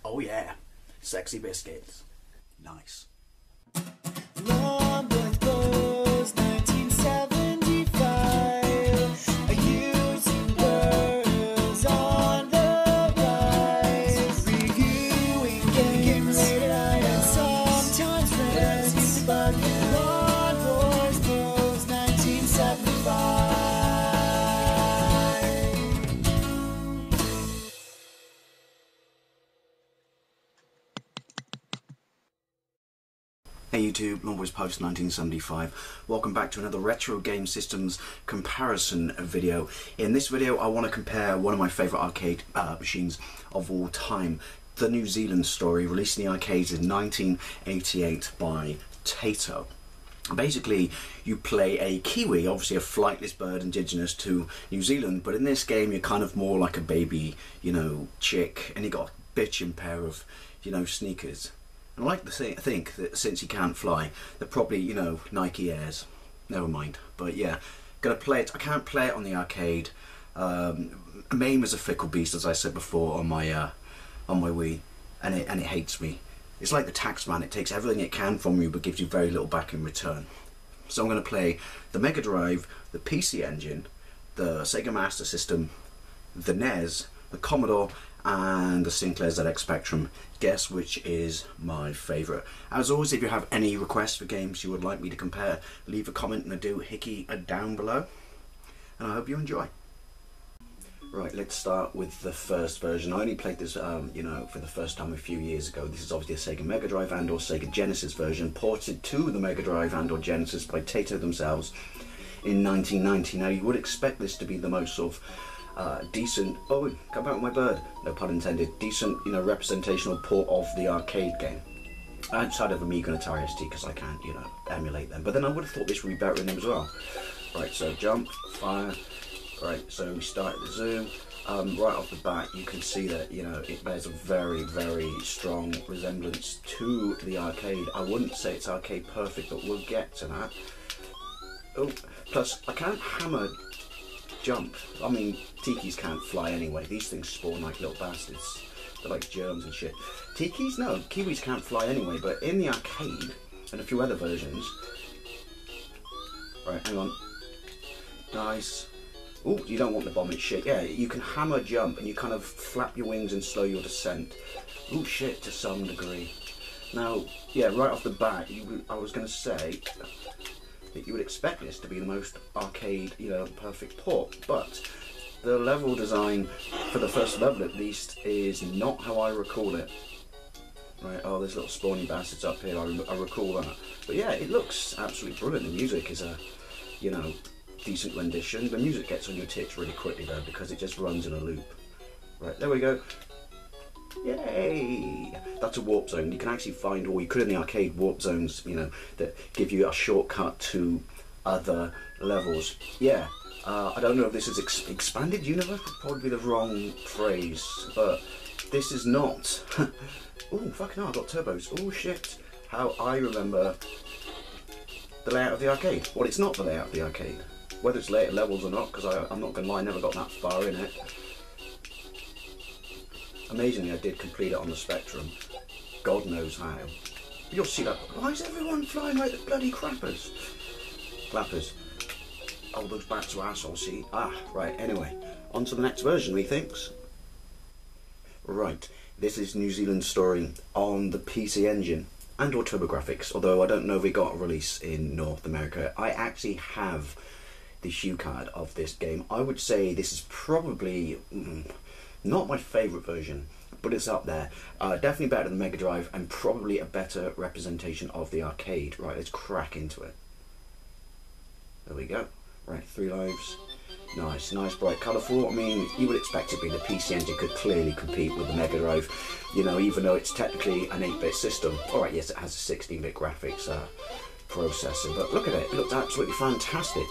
Oh yeah, sexy biscuits. Nice. Long boys blues, 1975. Using girls on the rise. Reviewing games late at night and sometimes friends. But Long boys blues, 1975. Hey YouTube, Longboys Post 1975. Welcome back to another Retro Game Systems comparison video. In this video I want to compare one of my favourite arcade machines of all time, the New Zealand Story, released in the arcades in 1988 by Taito. Basically, you play a Kiwi, obviously a flightless bird indigenous to New Zealand, but in this game you're kind of more like a baby, you know, chick, and you got a bitchin' pair of, you know, sneakers. I like to think that since he can't fly, they're probably, you know, Nike Airs. Never mind. But yeah, gonna play it. I can't play it on the arcade. MAME is a fickle beast, as I said before, on my Wii, and it hates me. It's like the taxman. It takes everything it can from you, but gives you very little back in return. So I'm gonna play the Megadrive, the PC Engine, the Sega Master System, the NES, the Commodore, and the Sinclair ZX Spectrum. Guess which is my favourite. As always, if you have any requests for games you would like me to compare, leave a comment and a doohickey down below, and I hope you enjoy. Right, let's start with the first version. I only played this, you know, for the first time a few years ago. This is obviously a Sega Mega Drive and or Sega Genesis version, ported to the Mega Drive and or Genesis by Taito themselves in 1990. Now, you would expect this to be the most sort of decent, oh, come out with my bird, no pun intended, decent, you know, representational port of the arcade game. Outside of Amiga and Atari ST, because I can't, you know, emulate them. But then I would have thought this would be better in them as well. Right, so jump, fire. Right, so we start the zoom. Right off the bat, you can see that, you know, it bears a very, very strong resemblance to the arcade. I wouldn't say it's arcade perfect, but we'll get to that. Oh, plus I can't hammer jump. I mean, tikis can't fly anyway. These things spawn like little bastards. They're like germs and shit. Tikis? No, Kiwis can't fly anyway, but in the arcade, and a few other versions... Right, hang on. Nice. Oh, you don't want the bomb, it's shit. Yeah, you can hammer jump, and you kind of flap your wings and slow your descent. Oh shit, to some degree. Now, yeah, right off the bat, I was going to say that you would expect this to be the most arcade, you know, perfect port, but the level design for the first level at least is not how I recall it. Right, oh, there's little spawny bastards up here, I recall that. But yeah, it looks absolutely brilliant. The music is a, you know, decent rendition. The music gets on your tits really quickly though, because it just runs in a loop. Right, there we go. Yay! That's a warp zone. You can actually find, or you could in the arcade, warp zones, you know, that give you a shortcut to other levels. Yeah, I don't know if this is expanded universe, probably the wrong phrase, but this is not. Oh, fucking hell, I got turbos. Oh shit, how I remember the layout of the arcade. Well, it's not the layout of the arcade. Whether it's later levels or not, because I'm not going to lie, I never got that far in it. Amazingly, I did complete it on the Spectrum. God knows how. You'll see that. Why is everyone flying like the bloody crappers? Clappers. Oh, those bats are assholes, see? Ah, right, anyway. On to the next version, methinks. Right, this is New Zealand Story on the PC Engine and or Turbografx, although I don't know if it got a release in North America. I actually have the hue card of this game. I would say this is probably... not my favourite version, but it's up there. Definitely better than the Mega Drive, and probably a better representation of the arcade. Right, let's crack into it. There we go. Right, 3 lives. Nice, nice, bright, colourful. I mean, you would expect it being the PC Engine could clearly compete with the Mega Drive, you know, even though it's technically an 8-bit system. Alright, yes, it has a 16-bit graphics processor, but look at it. It looks absolutely fantastic.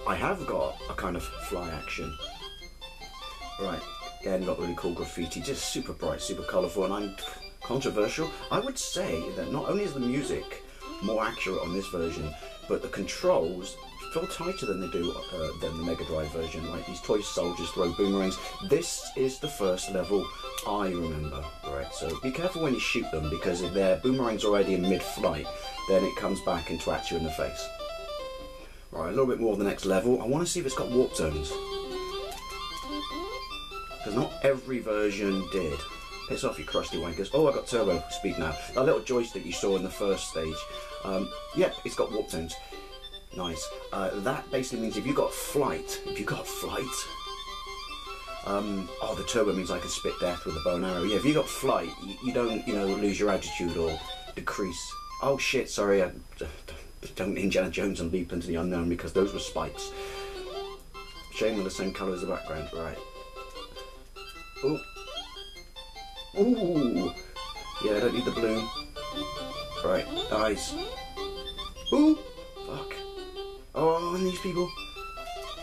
I have got a kind of fly action. Right, again, got really cool graffiti, just super bright, super colourful, and I'm controversial. I would say that not only is the music more accurate on this version, but the controls feel tighter than they do than the Megadrive version. Like these toy soldiers throw boomerangs. This is the first level I remember. Right, so be careful when you shoot them, because if their boomerang's already in mid-flight, then it comes back and twats you in the face. Right, a little bit more of the next level. I want to see if it's got warp zones, because not every version did. Piss off, you crusty wankers. Oh, I got turbo speed now. That little joystick you saw in the first stage. Yep, it's got warp zones. Nice. That basically means if you got flight, oh, the turbo means I can spit death with a bow and arrow. Yeah, if you got flight, you don't, lose your altitude or decrease. Oh shit, sorry, don't Indiana Jones and leap into the unknown, because those were spikes. Shame they're the same colour as the background, right. Ooh. Ooh. Yeah, I don't need the balloon. Right, nice. Ooh. Fuck. Oh, and these people.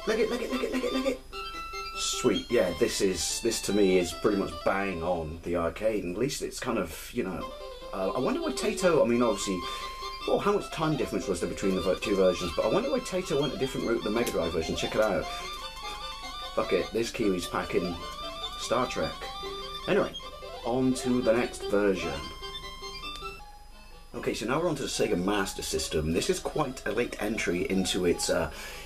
Leg it. Sweet. Yeah, this to me is pretty much bang on the arcade, and at least it's kind of, I wonder why Taito, I mean, obviously, well, how much time difference was there between the two versions, but I wonder why Taito went a different route than the Megadrive version. Check it out. Fuck it, this Kiwi's packing Star Trek. Anyway, on to the next version. Okay, so now we're on to the Sega Master System. This is quite a late entry into its,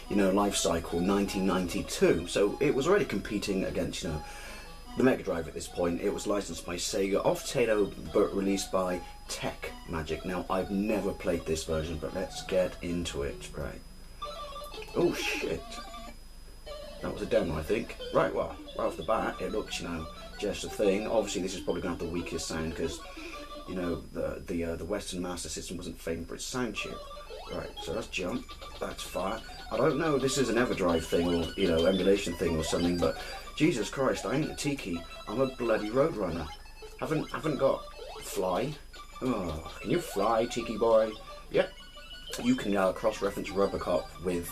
life cycle, 1992. So it was already competing against, the Megadrive at this point. It was licensed by Sega, off Taito, but released by Tech Magic. Now, I've never played this version, but let's get into it. Right. Oh, shit. That was a demo, I think. Right, well, right off the bat, it looks, just a thing. Obviously, this is probably going to have the weakest sound, because the Western Master System wasn't famed for its sound chip. Right, so that's jump, that's fire. I don't know if this is an Everdrive thing or, emulation thing or something, but Jesus Christ, I ain't a Tiki, I'm a bloody Roadrunner. Haven't got fly. Oh, can you fly, Tiki boy? Yep. You can cross-reference Robocop with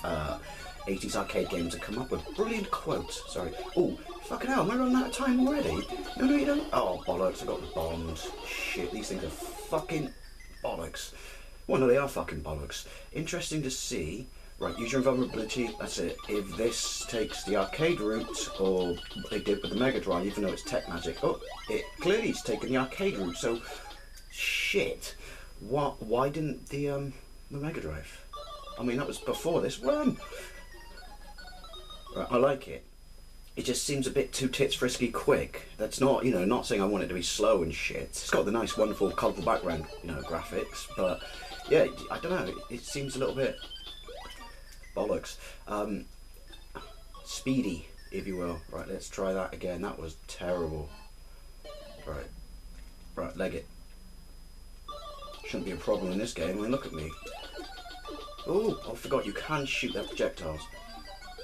80s arcade games and come up with brilliant quotes. Sorry. Oh, fucking hell, am I running out of time already? No, you don't. Oh, bollocks, I got the bombs. Shit, these things are fucking bollocks. Well, no, they are fucking bollocks. Interesting to see. Right, use your invulnerability, that's it. If this takes the arcade route, or what they did with the Mega Drive, even though it's Tech Magic, oh, it clearly is taking the arcade route, so, shit. Why didn't the Mega Drive? I mean, that was before this one. Right, I like it. It just seems a bit too tits frisky quick. That's not, not saying I want it to be slow and shit. It's got the nice, wonderful, colourful background, graphics, but, yeah, I don't know, it seems a little bit bollocks. Speedy, if you will. Right, let's try that again. That was terrible. Right, leg it. Shouldn't be a problem in this game. I mean, look at me. Oh, I forgot you can shoot their projectiles.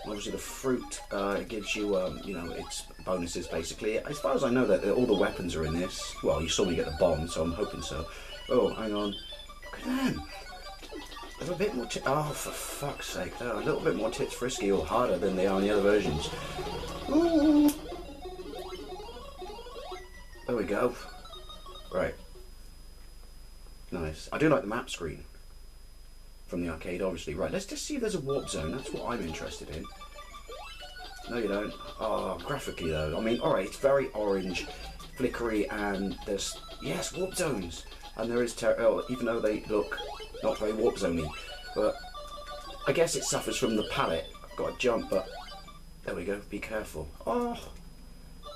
Obviously, the fruit gives you, its bonuses basically. As far as I know, that all the weapons are in this. Well, you saw me get the bomb, so I'm hoping so. Oh, hang on. Look at them. They're a bit more oh, for fuck's sake, they're a little bit more tits frisky or harder than they are in the other versions. Ooh. There we go. Right. Nice. I do like the map screen from the arcade, obviously. Right, let's just see if there's a warp zone. That's what I'm interested in. No, you don't. Oh, graphically, though. I mean, alright, it's very orange, flickery, and there's, yes, warp zones. And there is, even though they look not very warp zoney, but I guess it suffers from the palette. I've got to jump, but there we go, be careful. Oh,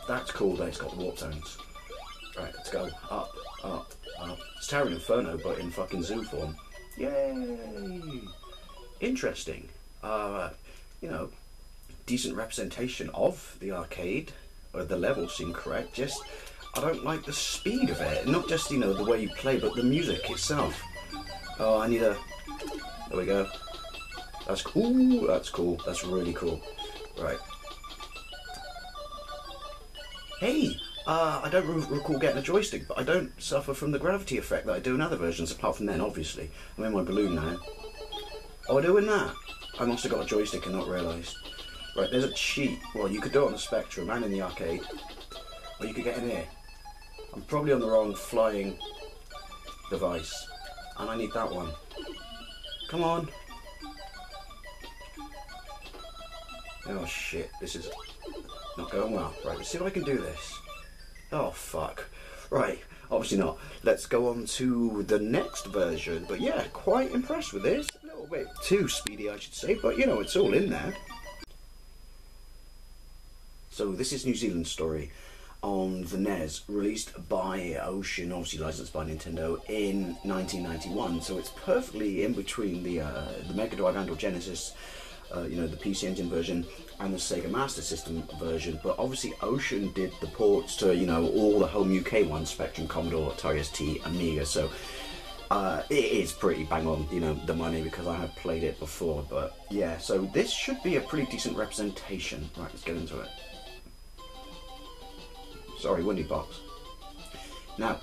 that's cool that it's got the warp zones. Right, let's go, up, up, up. It's Tower Inferno, but in fucking zoo form. Yay! Interesting. Decent representation of the arcade, or the levels seem correct, just I don't like the speed of it, not just, the way you play, but the music itself. Oh, I need a... There we go. That's cool. That's cool. That's really cool. Right. Hey! I don't recall getting a joystick, but I don't suffer from the gravity effect that I do in other versions, apart from then, obviously. I'm in my balloon now. Oh, I do in that? I must have got a joystick and not realised. Right, there's a cheat. Well, you could do it on the Spectrum and in the arcade. Or you could get in here. I'm probably on the wrong flying device. And I need that one. Come on. Oh shit, this is not going well. Right, let's see if I can do this. Oh fuck. Right, obviously not. Let's go on to the next version. But yeah, quite impressed with this. A little bit too speedy, I should say, but you know, it's all in there. So this is New Zealand Story on the NES, released by Ocean, obviously licensed by Nintendo in 1991. So it's perfectly in between the Megadrive and or Genesis, you know, the PC Engine version and the Sega Master System version. But obviously Ocean did the ports to, you know, all the home UK ones: Spectrum, Commodore, Atari ST, Amiga. So it is pretty bang on, you know, the money, because I have played it before. But yeah, so this should be a pretty decent representation. Right, let's get into it. Sorry, windy box. Now,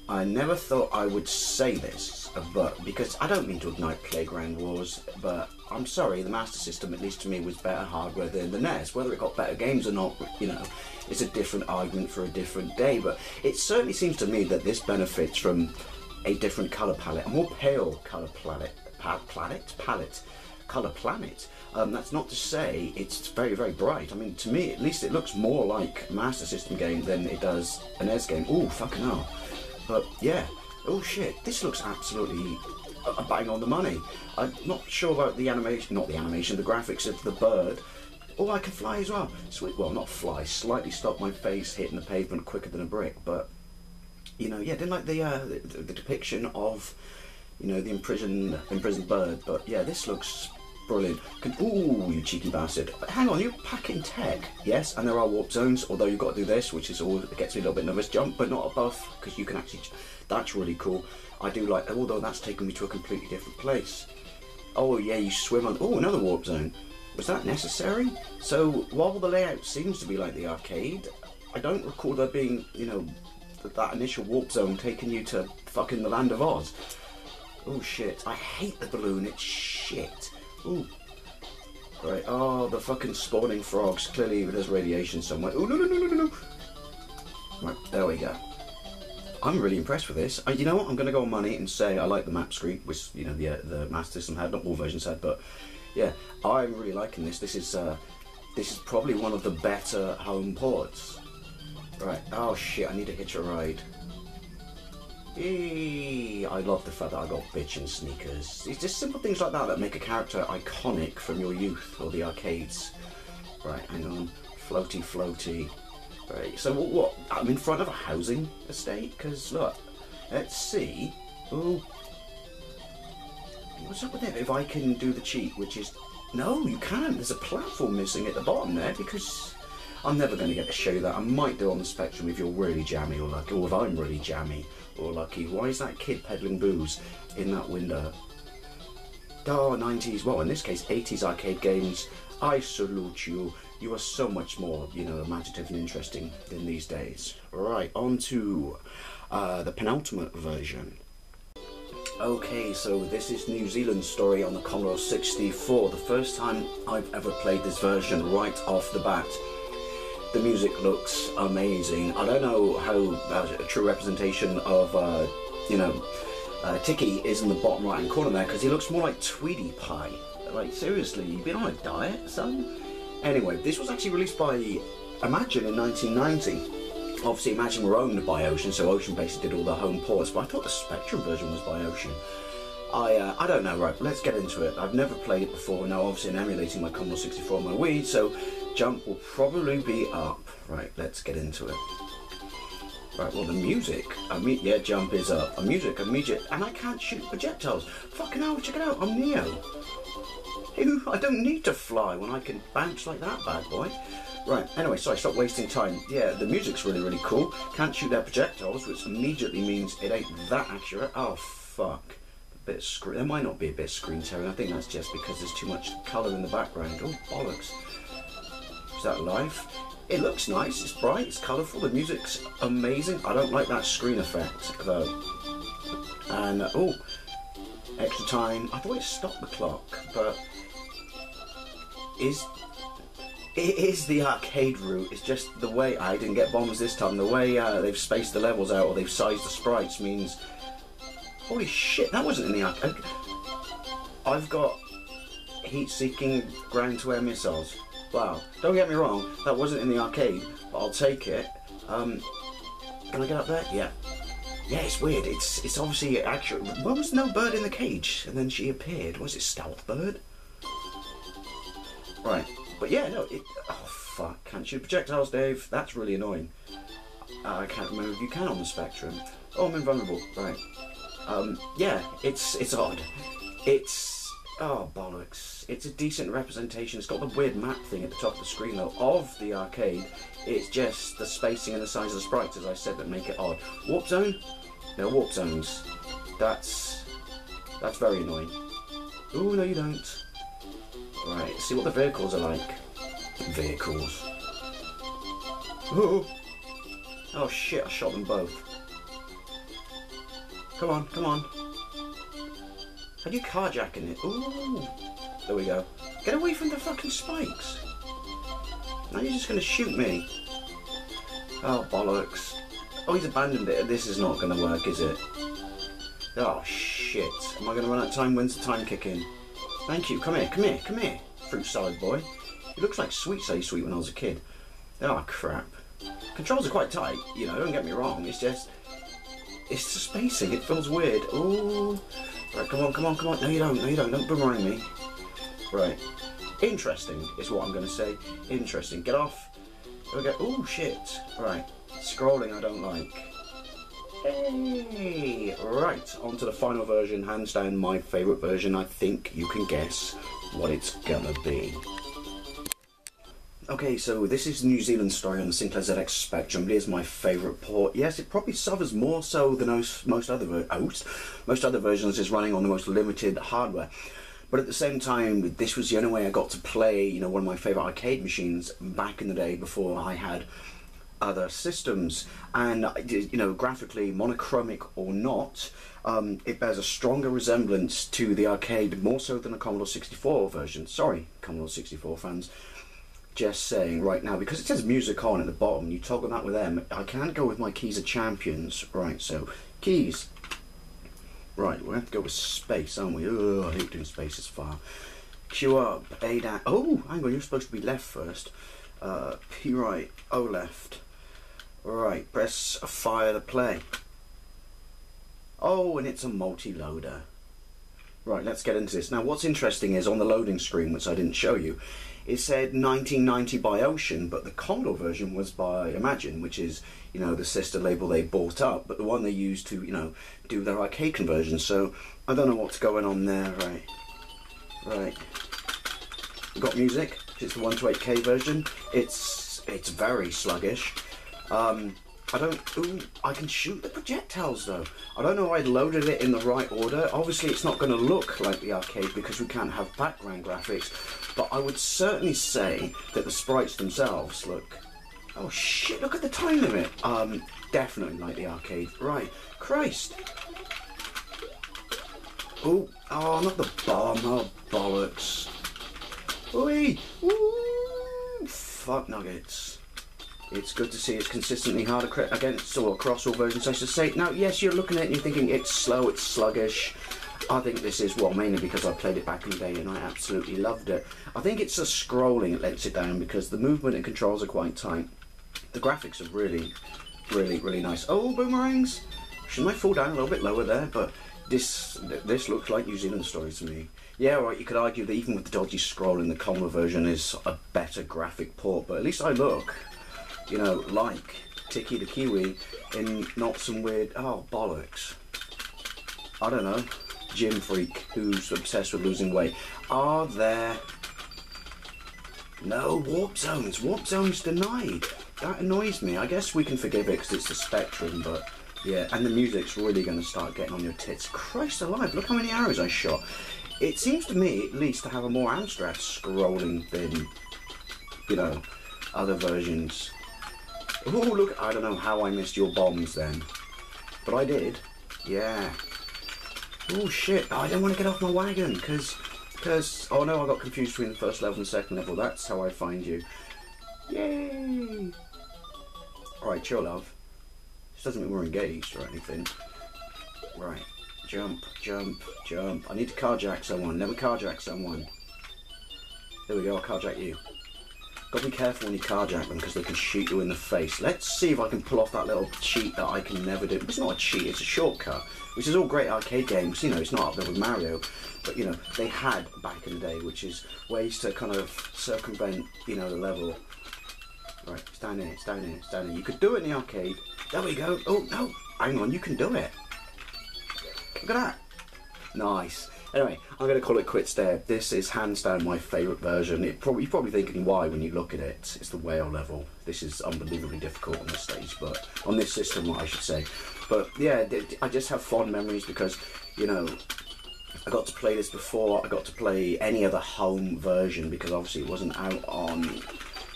I never thought I would say this, but because I don't mean to ignite playground wars, but I'm sorry, the Master System, at least to me, was better hardware than the NES. Whether it got better games or not, you know, it's a different argument for a different day. But it certainly seems to me that this benefits from a different colour palette, a more pale colour palette. Colour planet. That's not to say it's very, very bright. I mean, to me, at least, it looks more like a Master System game than it does an NES game. Ooh, fucking hell. But yeah, oh shit, this looks absolutely a bang on the money. I'm not sure about the animation, the graphics of the bird. Oh, I can fly as well. Sweet, well, not fly, slightly stop my face hitting the pavement quicker than a brick. But you know, yeah, didn't like the depiction of, you know, the imprisoned bird. But yeah, this looks brilliant. Ooh, you cheeky bastard. But hang on, you're packing tech. Yes, and there are warp zones, although you've got to do this, which is all, it gets me a little bit nervous. Jump, but not a buff, because you can actually, that's really cool. I do like, although that's taken me to a completely different place. Oh yeah, you swim on, oh, another warp zone. Was that necessary? So, while the layout seems to be like the arcade, I don't recall there being, you know, that initial warp zone taking you to fucking the Land of Oz. Oh shit, I hate the balloon, it's shit. Ooh. Right, oh, the fucking spawning frogs. Clearly there's radiation somewhere. Oh, no. Right, there we go. I'm really impressed with this. You know what, I'm going to go on money and say I like the map screen, which, you know, the Master System had, not all versions had, but yeah, I'm really liking this. This is probably one of the better home ports. Right, oh shit, I need to hitch a ride. Eee, I love the fact that I got bitchin' sneakers. It's just simple things like that that make a character iconic from your youth or the arcades. Right, hang on. Floaty. Right, so what? I'm in front of a housing estate? Because, look, let's see. Ooh. What's up with it? If I can do the cheat, which is... No, you can't. There's a platform missing at the bottom there, because... I'm never going to get to show you that. I might do on the Spectrum if you're really jammy or lucky, or if I'm really jammy or lucky. Why is that kid peddling booze in that window? Oh, 90s, well, in this case, 80s arcade games. I salute you. You are so much more, you know, imaginative and interesting than these days. Right, on to the penultimate version. Okay, so this is New Zealand Story on the Commodore 64. The first time I've ever played this version right off the bat. The music looks amazing. I don't know how a true representation of, you know, Tiki is in the bottom right hand corner there, because he looks more like Tweety Pie. Like, seriously, you've been on a diet, son? Anyway, this was actually released by Imagine in 1990. Obviously, Imagine were owned by Ocean, so Ocean basically did all the home ports, but I thought the Spectrum version was by Ocean. I don't know, right, let's get into it. I've never played it before. Now, obviously, I'm emulating my Commodore 64 on my Wii, so jump will probably be up. Right, let's get into it. Right, well, the music, yeah, jump is up. A music, immediate, and I can't shoot projectiles. Fucking hell, check it out, I'm Neo. I don't need to fly when I can bounce like that, bad boy. Right, anyway, sorry, stop wasting time. Yeah, the music's really, really cool. Can't shoot their projectiles, which immediately means it ain't that accurate. Oh, fuck. Bit of screen. There might not be a bit of screen tearing. I think that's just because there's too much colour in the background. Oh, bollocks. Is that live? It looks nice, it's bright, it's colourful, the music's amazing. I don't like that screen effect, though. And, oh, extra time. I thought it stopped the clock, but... It is the arcade route. It's just the way... I didn't get bombs this time. The way they've spaced the levels out, or they've sized the sprites, means... Holy shit, that wasn't in the arcade. I've got heat-seeking ground-to-air missiles. Wow. Don't get me wrong, that wasn't in the arcade, but I'll take it. Can I get up there? Yeah. Yeah, it's weird. It's obviously actual. Why was no bird in the cage? And then she appeared. Was it Stealth Bird? Right. But yeah, no. Oh fuck! Can't shoot projectiles, Dave. That's really annoying. I can't remember if you can on the Spectrum. Oh, I'm invulnerable. Right. Yeah, it's odd. Oh bollocks. It's a decent representation. It's got the weird map thing at the top of the screen though of the arcade. It's just the spacing and the size of the sprites, as I said, that make it odd. Warp zone? No warp zones. That's very annoying. Ooh, no you don't. Right, let's see what the vehicles are like. Vehicles. Ooh. Oh shit, I shot them both. Come on, come on. Are you carjacking it? Ooh. There we go. Get away from the fucking spikes. Now you're just going to shoot me. Oh, bollocks. Oh, he's abandoned it. This is not going to work, is it? Oh, shit. Am I going to run out of time? When's the time kick in? Thank you. Come here, come here, come here. Fruit salad boy. He looks like Sweet Say Sweet when I was a kid. Oh, crap. Controls are quite tight, you know, don't get me wrong. It's just... it's the spacing. It feels weird. Ooh. Right, come on, come on, come on. No, you don't. No, you don't. Don't boomerang me. Right. Interesting is what I'm going to say. Interesting. Get off. There we go. Ooh, shit. Right. Scrolling I don't like. Hey. Right. On to the final version. Hands down my favourite version. I think you can guess what it's going to be. Okay, so this is the New Zealand story on the Sinclair ZX Spectrum. It is my favourite port. Yes, it probably suffers more so than most other versions is running on the most limited hardware. But at the same time, this was the only way I got to play, you know, one of my favourite arcade machines back in the day before I had other systems. And, you know, graphically, monochromic or not, it bears a stronger resemblance to the arcade, more so than a Commodore 64 version. Sorry, Commodore 64 fans. Just saying right now, because it says music on at the bottom, you toggle that with them. I can't go with my keys of champions. Right, so keys. Right, we'll have to go with space, aren't we? Oh, I hate doing space as far. Q up, A down. Oh, hang on, you're supposed to be left first. P right, O left. Right, press fire to play. Oh, and it's a multi-loader. Right, let's get into this. Now, what's interesting is on the loading screen, which I didn't show you, it said 1990 by Ocean, but the Commodore version was by Imagine, which is, you know, the sister label they bought up, but the one they used to, you know, do their arcade conversion. So I don't know what's going on there. Right. We've got music. It's the 128K version. It's very sluggish. I can shoot the projectiles though. I don't know if I loaded it in the right order. Obviously it's not going to look like the arcade because we can't have background graphics, but I would certainly say that the sprites themselves look... oh shit, look at the time limit. Definitely like the arcade. Right, Christ. Oh, not the bomb. Oh, bollocks. Oi! Ooh, fuck nuggets. It's good to see it's consistently hard against or across all versions, I should say. Now, yes, you're looking at it and you're thinking it's slow, it's sluggish. I think this is, well, mainly because I played it back in the day and I absolutely loved it. I think it's the scrolling that lets it down because the movement and controls are quite tight. The graphics are really, really, really nice. Oh, boomerangs! Shouldn't I fall down a little bit lower there? But this looks like New Zealand story to me. Yeah, right, you could argue that even with the dodgy scrolling, the Commodore version is a better graphic port, but at least I look, you know, like Tiki the Kiwi in not some weird, oh, bollocks. I don't know, gym freak who's obsessed with losing weight. Are there... no, warp zones. Warp zones denied. That annoys me. I guess we can forgive it because it's the Spectrum, but yeah, and the music's really going to start getting on your tits. Christ alive, look how many arrows I shot. It seems to me, at least, to have a more Amstrad scrolling than, you know, other versions. Oh, look, I don't know how I missed your bombs then, but I did. Yeah. Oh, shit, I don't want to get off my wagon, because, oh no, I got confused between the first level and the second level. That's how I find you. Yay! Alright, chill, love. This doesn't mean we're engaged or anything. Right. Jump, jump, jump. I need to carjack someone. Never carjack someone. There we go, I'll carjack you. Got to be careful when you carjack them because they can shoot you in the face. Let's see if I can pull off that little cheat that I can never do. It's not a cheat, it's a shortcut, which is all great arcade games. You know, it's not up there with Mario, but you know, they had back in the day, which is ways to kind of circumvent, you know, the level. Right, it's down here, it's down here, it's down here. You could do it in the arcade. There we go. Oh, no, hang on, you can do it. Look at that. Nice. Anyway, I'm going to call it quits there. This is hands down my favourite version. You're probably thinking why when you look at it. It's the whale level. This is unbelievably difficult on this stage, but on this system, I should say. But yeah, I just have fond memories because, you know, I got to play this before I got to play any other home version, because obviously it wasn't out on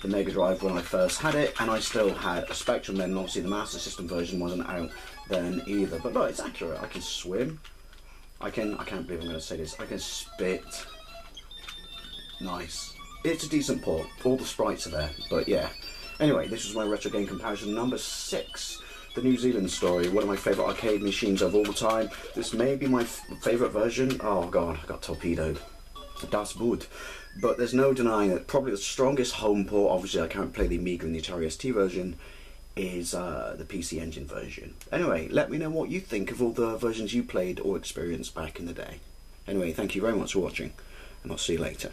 the Megadrive when I first had it, and I still had a Spectrum then, and obviously the Master System version wasn't out then either. But look, it's accurate. I can swim. I can't believe I'm going to say this, I can spit. Nice. It's a decent port. All the sprites are there, but yeah. Anyway, this was my retro game comparison number 6. The New Zealand story, one of my favourite arcade machines of all time. This may be my favourite version. Oh god, I got torpedoed. Das Boot. But there's no denying that probably the strongest home port, obviously I can't play the Amiga and the Atari ST version, is the PC Engine version. Anyway, let me know what you think of all the versions you played or experienced back in the day. Anyway, thank you very much for watching, and I'll see you later.